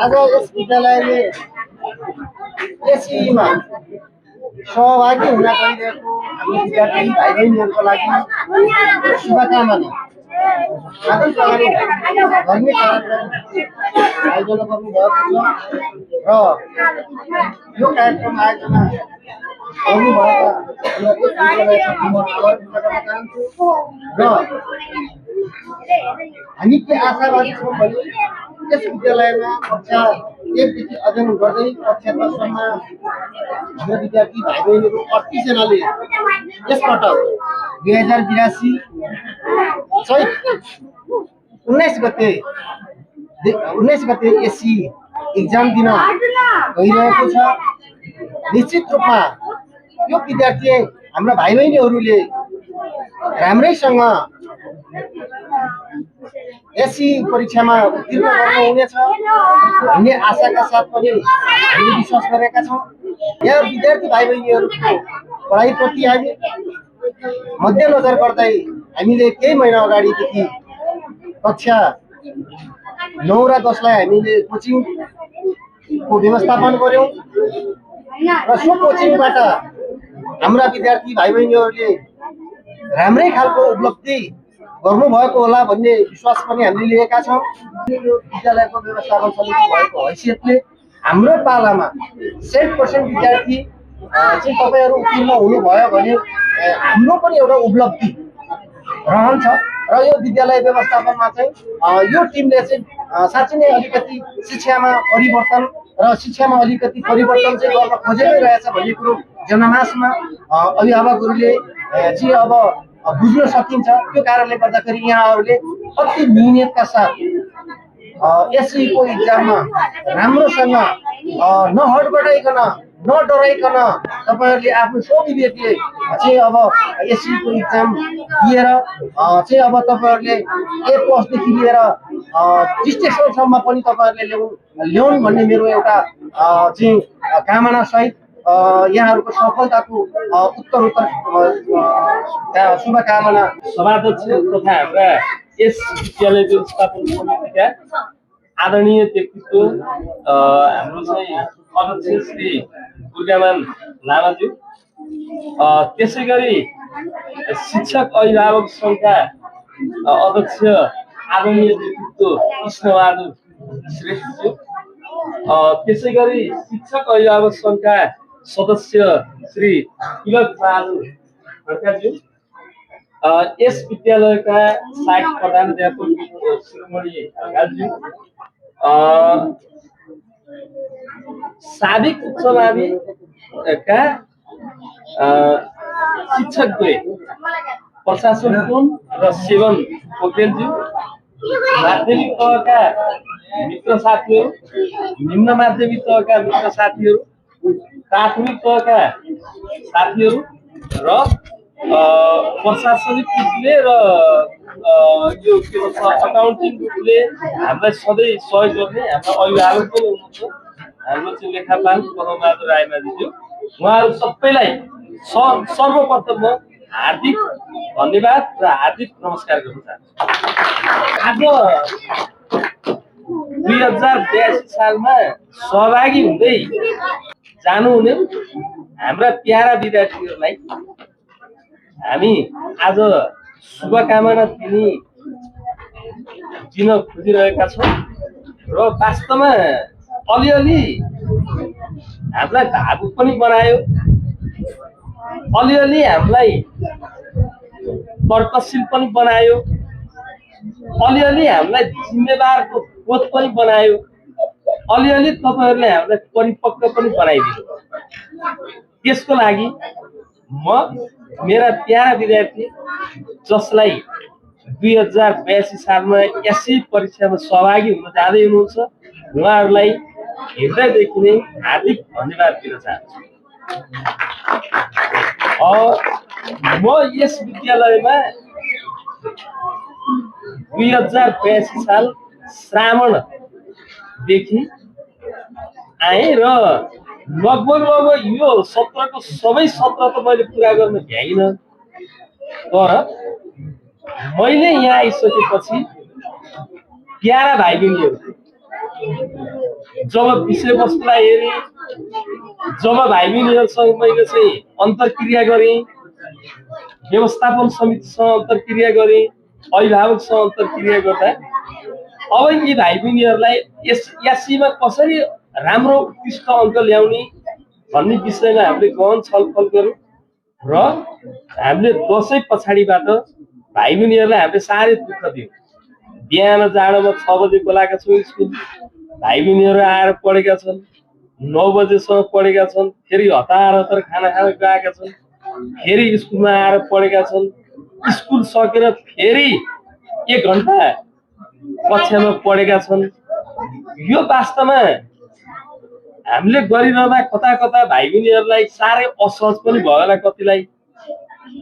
आज यस विद्यालयले एसईमा सहभागी हुन गइरहेको हामी विद्यार्थी भाइ बहिनीहरूको लागि शुभकामना आदान प्रदान गर्ने कार्यक्रम आयोजना गर्नुभएको छ र यो कार्यक्रम आयोजना गर्नुभएका र हामी के आशावादी छौँ भने यस विद्यालयमा कक्षा 1 देखि अध्ययन गर्दै कक्षा 10 सम्म हाम्रो विद्यार्थी भाइ बहिनीहरू 38 जनाले यसपटक 2082 चैत 19 गते एससी एक्जाम दिन गइरहेको छ। निश्चित रूपमा यो विद्यार्थी हाम्रा भाइ बहिनीहरूले राम्रैसँग एससी परीक्षामा उत्तीर्ण गर्नुहुनेछ भन्ने आशाका साथ पनि हामीले विश्वास गरेका छौँ। यहाँ विद्यार्थी भाइ बहिनीहरूको पढाइप्रति हामी मध्यनजर गर्दै हामीले केही महिना अगाडिदेखि कक्षा 9 र 10 लाई हामीले कोचिङको व्यवस्थापन गर्यौँ र सो कोचिङबाट हाम्रा विद्यार्थी भाइ बहिनीहरूले राम्रै खालको उपलब्धि गर्नुभएको होला भन्ने विश्वास पनि हामीले लिएका छौँ। यो विद्यालयको व्यवस्थापन समिति भएको हैसियतले हाम्रो पालामा 100% विद्यार्थी चाहिँ तपाईँहरू उत्तीर्ण हुनुभयो भने हाम्रो पनि एउटा उपलब्धि रहन्छ र यो विद्यालय व्यवस्थापनमा चाहिँ यो टिमले चाहिँ साँच्चै नै अलिकति शिक्षामा परिवर्तन चाहिँ गर्न खोजेकै रहेछ भन्ने कुरो जनमासमा अभिभावकहरूले चाहिँ अब बुझ्न सकिन्छ। त्यो कारणले गर्दाखेरि यहाँहरूले अति मिहिनेतका साथ एसईको एक्जाममा राम्रोसँग नहडबडाइकन नडराइकन तपाईँहरूले आफ्नो स्वविवेकले चाहिँ अब एसईको एक्जाम दिएर चाहिँ अब तपाईँहरूले ए प्लसदेखि लिएर डिस्टिङसनसम्म पनि तपाईँहरूले ल्याउन् भन्ने मेरो एउटा चाहिँ कामना सहित यहाँहरूको सफलताको उत्तरोत्तर शुभकामना। सभाध्यक्ष तथा हाम्रा यस विद्यालय व्यवस्थापन समितिका आदरणीय व्यक्तित्व हाम्रो चाहिँ अध्यक्ष श्री दुर्गामान लामाज्यू, त्यसै गरी शिक्षक अभिभावक सङ्घका अध्यक्ष आदरणीय व्यक्तित्व कृष्णबहादुर श्रेष्ठज्यू, त्यसै गरी शिक्षक अभिभावक सङ्घका सदस्य श्री तिलक बहादुर खड्काज्यू, यस विद्यालयका सहायक प्रधानाध्यापक शिरोमणि ढकालज्यू, साबिक उच्च माविका शिक्षकद्वय प्रशासन कुन र सेवन पोखरेलज्यू, माध्यमिक तहका मित्र साथीहरू, निम्न माध्यमिक तहका मित्र साथीहरू, प्राथमिक तहका साथीहरू र प्रशासनिक रूपले र यो के भन्छ अकाउन्टिङ रूपले हामीलाई सधैँ सहयोग गर्ने हाम्रा अभिभावक पनि हुनुहुन्छ हाम्रो चाहिँ लेखापाल पदमबहादुर रायमाझीज्यू, उहाँहरू सबैलाई सर्वप्रथम म हार्दिक धन्यवाद र हार्दिक नमस्कार गर्न चाहन्छु। आज 2082 सालमा सहभागी हुँदै जानुहुने हाम्रा प्यारा विद्यार्थीहरूलाई हामी आज शुभकामना दिन खोजिरहेका छौँ र वास्तवमा अलिअलि हामीलाई भावुक पनि बनायो, अलिअलि हामीलाई तर्कशील पनि बनायो, अलिअलि हामीलाई जिम्मेवारको बोध पनि बनायो, अलिअलि तपाईँहरूले हामीलाई परिपक्व पनि बनाइदिनु। त्यसको लागि म मेरा प्यारा विद्यार्थी जसलाई 2082 सालमा एससी परीक्षामा सहभागी हुन जाँदै हुनुहुन्छ उहाँहरूलाई हृदयदेखि नै हार्दिक धन्यवाद दिन चाहन्छु। म यस विद्यालयमा 2082 साल श्रावणदेखि आएँ र लगभग यो सत्रको सबै सत्र त मैले पुरा गर्न भ्याइनँ, तर मैले यहाँ आइसकेपछि प्यारा भाइ बहिनीहरू जब विषयवस्तुलाई हेरेँ, जब भाइ बहिनीहरूसँग मैले चाहिँ अन्तर्क्रिया गरेँ, व्यवस्थापन समितिसँग अन्तर्क्रिया गरेँ, अभिभावकसँग अन्तर्क्रिया गर्दा अब यी भाइ बहिनीहरूलाई एससीमा कसरी राम्रो उत्कृष्ट अङ्क ल्याउने भन्ने विषयमा हामीले गहन छलफल गऱ्यौँ र हामीले दसैँ पछाडिबाट भाइ बहिनीहरूलाई हामीले साह्रै दुःख दियौँ। बिहान जाडोमा 6 बजे बोलाएका छौँ स्कुल, भाइ बहिनीहरू आएर पढेका छन्, 9 बजेसम्म पढेका छन्, फेरि हतार हतार खाना खान गएका छन्, फेरि स्कुलमा आएर पढेका छन्, स्कुल सकेर फेरि 1 घन्टा कक्षामा पढेका छन्। यो वास्तवमा हामीले गरिरहँदा कता कता भाइ बहिनीहरूलाई साह्रै असहज पनि भयो होला,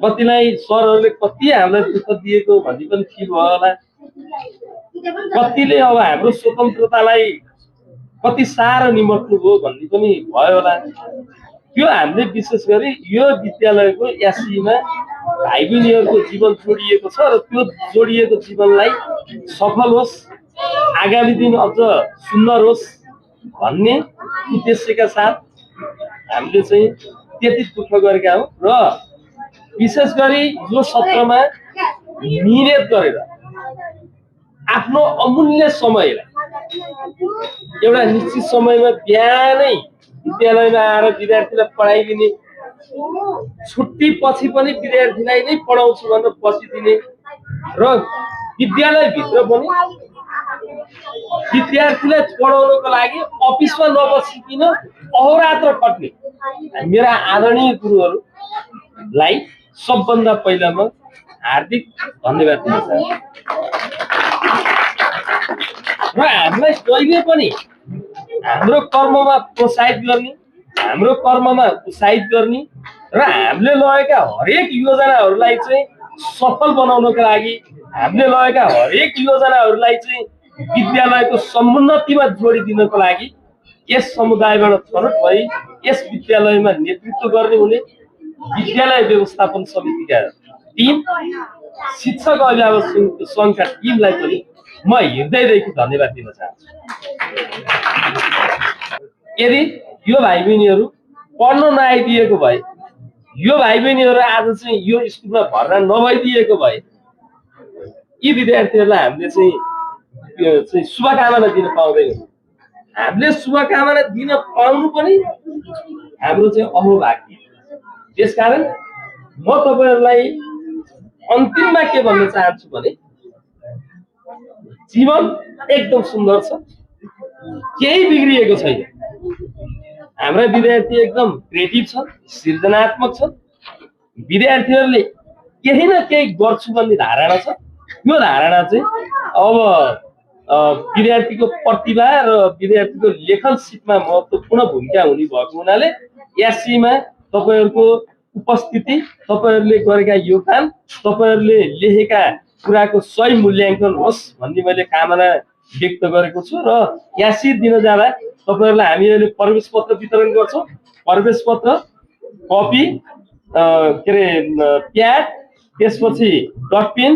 कतिलाई सरहरूले कति हामीलाई दुःख दिएको भन्ने पनि फिल भयो होला। कतिले अब हाम्रो स्वतन्त्रतालाई कति साह्रो निमट्नु भयो भन्ने पनि भयो होला। त्यो हामीले विशेष गरी यो विद्यालयको एससीमा भाइ बहिनीहरूको जीवन जोडिएको छ र त्यो जोडिएको जीवनलाई सफल होस्, आगामी दिन अझ सुन्दर होस् भन्ने उद्देश्यका साथ हामीले चाहिँ त्यति दुःख गरेका हौँ र विशेष गरी यो सत्रमा मिहिनेत गरेर आफ्नो अमूल्य समयलाई एउटा निश्चित समयमा बिहानै विद्यालयमा आएर विद्यार्थीलाई पढाइदिने, छुट्टी पछि पनि विद्यार्थीलाई नै पढाउँछु भनेर बसिदिने र विद्यालयभित्र पनि विद्यार्थीलाई पढाउनको लागि अफिसमा नबसिकन अहोरात्र खट्ने मेरा आदरणीय गुरुहरूलाई सबभन्दा पहिला म हार्दिक धन्यवाद दिन चाहन्छु। र हामीलाई कहिले पनि हाम्रो कर्ममा प्रोत्साहित गर्ने, हाम्रो कर्ममा उत्साहित गर्ने र हामीले लगेका हरेक योजनाहरूलाई चाहिँ सफल बनाउनको लागि, हामीले लगेका हरेक योजनाहरूलाई चाहिँ विद्यालयको समुन्नतिमा जोडिदिनको लागि यस समुदायबाट छनौट भई यस विद्यालयमा नेतृत्व गर्ने हुने विद्यालय व्यवस्थापन समितिका टिम, शिक्षक अभिभावक सङ्घका टिमलाई पनि म हृदयदेखि धन्यवाद दिन चाहन्छु। यदि यो भाइ बहिनीहरू पढ्न नआइदिएको भए, यो भाइ बहिनीहरू आज चाहिँ यो स्कुलमा भर्ना नभइदिएको भए यी विद्यार्थीहरूलाई हामीले चाहिँ शुभकामना दिन पाउँदैनौँ। हामीले शुभकामना दिन पाउनु पनि हाम्रो चाहिँ अहोभाग्य। त्यसकारण म तपाईँहरूलाई अन्तिममा के भन्न चाहन्छु भने जीवन एकदम सुन्दर छ, केही बिग्रिएको छैन। हाम्रा विद्यार्थी एकदम क्रिएटिभ छन्, सृजनात्मक छन्। विद्यार्थीहरूले केही न केही गर्छु भन्ने धारणा छ। यो धारणा चाहिँ अब विद्यार्थीको प्रतिभा र विद्यार्थीको लेखन सिपमा महत्त्वपूर्ण भूमिका हुने भएको हुनाले एससीमा तपाईँहरूको उपस्थिति, तपाईँहरूले गरेका योगदान, तपाईँहरूले लेखेका कुराको सही मूल्याङ्कन होस् भन्ने मैले कामना व्यक्त गरेको छु। र एससी दिन जाँदा तपाईँहरूलाई हामी अहिले प्रवेश पत्र वितरण गर्छौँ। प्रवेश पत्र, कपी, के अरे प्याड, त्यसपछि डटपेन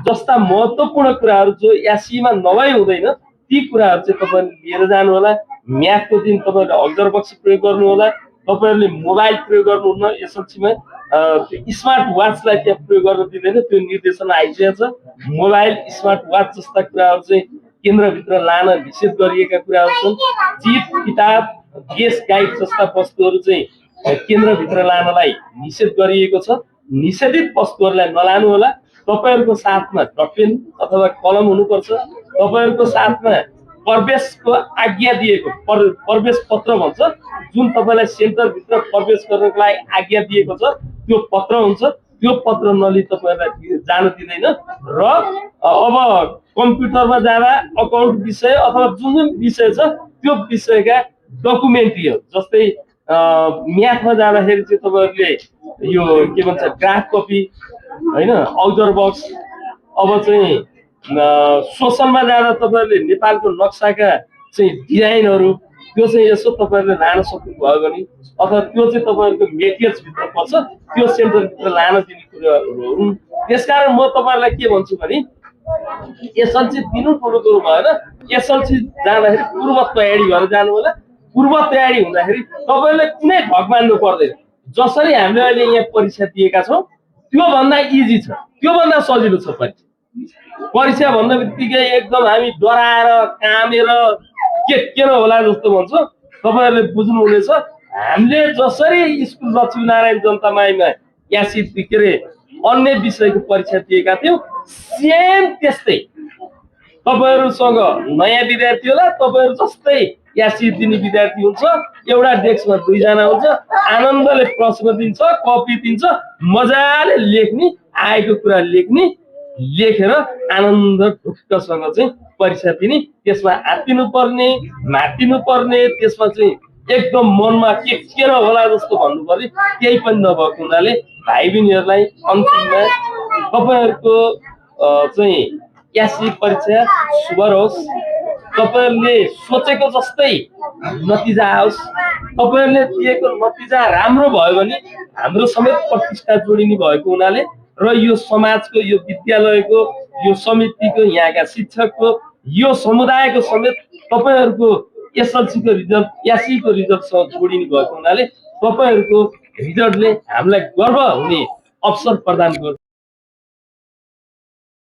जस्ता महत्त्वपूर्ण कुराहरू जो एससीमा नभई हुँदैन ती कुराहरू चाहिँ तपाईँहरूले लिएर जानु होला। म्याथको दिन तपाईँहरूले अक्षर बक्स प्रयोग गर्नु होला। तपाईँहरूले मोबाइल प्रयोग गर्नुहुन्न। एसएलसीमा स्मार्ट वाचलाई त्यहाँ प्रयोग गर्न दिँदैन, त्यो निर्देशन आइसकेको छ। मोबाइल, स्मार्ट वाच जस्ता कुराहरू चाहिँ केन्द्रभित्र लान निषेध गरिएका कुराहरू छन्। चिट, किताब, गेस गाइड जस्ता वस्तुहरू चाहिँ केन्द्रभित्र लानलाई निषेध गरिएको छ। निषेधित वस्तुहरूलाई नलानु होला। तपाईँहरूको साथमा डटपेन अथवा कलम हुनुपर्छ। तपाईँहरूको साथमा प्रवेशको आज्ञा दिएको प्रवेश पत्र भन्छ, जुन तपाईँलाई सेन्टरभित्र प्रवेश गर्नको लागि आज्ञा दिएको छ त्यो पत्र हुन्छ। त्यो पत्र नलिई तपाईँहरूलाई जान दिँदैन। र अब कम्प्युटरमा जाँदा अकाउन्ट विषय अथवा जुन जुन विषय छ त्यो विषयका डकुमेन्ट्रीहरू, जस्तै म्याथमा जाँदाखेरि चाहिँ तपाईँहरूले यो के भन्छ ग्राफ कपी होइन, आउटर बक्स। अब चाहिँ सोसलमा जाँदा तपाईँहरूले नेपालको नक्साका चाहिँ डिजाइनहरू त्यो चाहिँ यसो तपाईँहरूले लान सक्नुभयो भने अथवा त्यो चाहिँ तपाईँहरूको मेटेरियल्सभित्र पर्छ, त्यो सेन्टरभित्र लान दिने कुराहरू हुन्। त्यसकारण म तपाईँहरूलाई के भन्छु भने एसएलसी दिनु ठुलो कुरो भएन। एसएलसी जाँदाखेरि पूर्व तयारी भएर जानु होला। पूर्व तयारी हुँदाखेरि तपाईँले कुनै ढक मान्नु पर्दैन। जसरी हामीले अहिले यहाँ परीक्षा दिएका छौँ त्योभन्दा इजी छ, त्योभन्दा सजिलो छ परीक्षा। परीक्षा भन्ने बित्तिकै एकदम हामी डराएर कामेर के होला जस्तो भन्छौँ। तपाईँहरूले बुझ्नुहुनेछ हामीले जसरी स्कुल लक्ष्मीनारायण जनता माईमा यासी के अरे अन्य विषयको परीक्षा दिएका थियौँ सेम त्यस्तै तपाईँहरूसँग नयाँ विद्यार्थी होला, तपाईँहरू जस्तै यासी दिने विद्यार्थी हुन्छ। एउटा डेस्कमा 2 जना हुन्छ, आनन्दले प्रश्न दिन्छ, कपी दिन्छ, मजाले लेख्ने, आएको कुरा लेख्ने, लेखेर आनन्द ढुक्कसँग चाहिँ परीक्षा दिने। त्यसमा आत्तिनु पर्ने, मातिनु पर्ने, त्यसमा चाहिँ एकदम मनमा के होला जस्तो भन्नु पर्ने केही पनि नभएको हुनाले भाइ बहिनीहरूलाई अन्तिममा तपाईँहरूको चाहिँ यासी परीक्षा शुभ रहोस्। तपाईँहरूले सोचेको जस्तै नतिजा आओस्। तपाईँहरूले दिएको नतिजा राम्रो भयो भने हाम्रो समेत प्रतिष्ठा जोडिने भएको हुनाले र यो समाजको, यो विद्यालयको, यो समितिको, यहाँका शिक्षकको, यो समुदायको समेत तपाईँहरूको एसएलसीको रिजल्ट यासीको रिजल्टसँग जोडिने भएको हुनाले तपाईँहरूको रिजल्टले हामीलाई गर्व हुने अवसर प्रदान गर्छ।